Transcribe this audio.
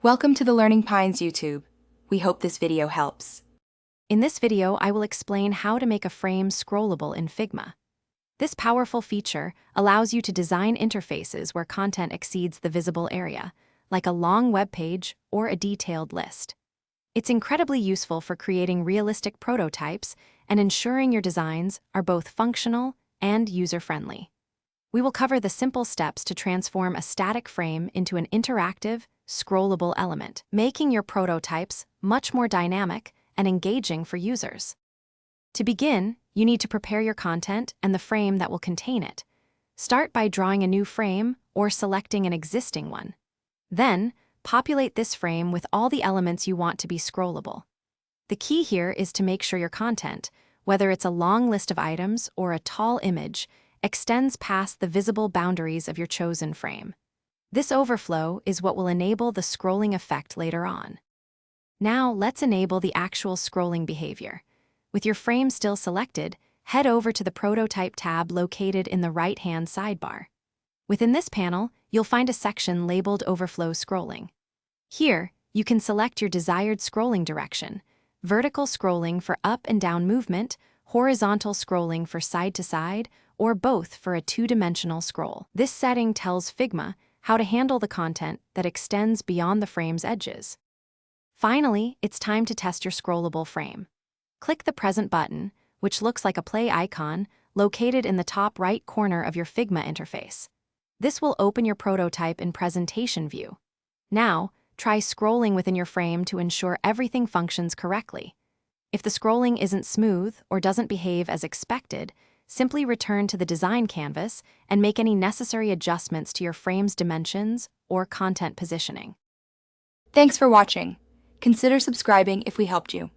Welcome to the Learning Pines YouTube. We hope this video helps. In this video, I will explain how to make a frame scrollable in Figma. This powerful feature allows you to design interfaces where content exceeds the visible area, like a long web page or a detailed list. It's incredibly useful for creating realistic prototypes and ensuring your designs are both functional and user-friendly. We will cover the simple steps to transform a static frame into an interactive, scrollable element, making your prototypes much more dynamic and engaging for users. To begin, you need to prepare your content and the frame that will contain it. Start by drawing a new frame or selecting an existing one. Then, populate this frame with all the elements you want to be scrollable. The key here is to make sure your content, whether it's a long list of items or a tall image, extends past the visible boundaries of your chosen frame. This overflow is what will enable the scrolling effect later on. Now, let's enable the actual scrolling behavior. With your frame still selected, head over to the Prototype tab located in the right-hand sidebar. Within this panel, you'll find a section labeled Overflow Scrolling. Here, you can select your desired scrolling direction: vertical scrolling for up and down movement, horizontal scrolling for side to side, or both for a two-dimensional scroll. This setting tells Figma how to handle the content that extends beyond the frame's edges. Finally, it's time to test your scrollable frame. Click the Present button, which looks like a play icon, located in the top right corner of your Figma interface. This will open your prototype in presentation view. Now, try scrolling within your frame to ensure everything functions correctly. If the scrolling isn't smooth or doesn't behave as expected, simply return to the design canvas and make any necessary adjustments to your frame's dimensions or content positioning. Thanks for watching. Consider subscribing if we helped you.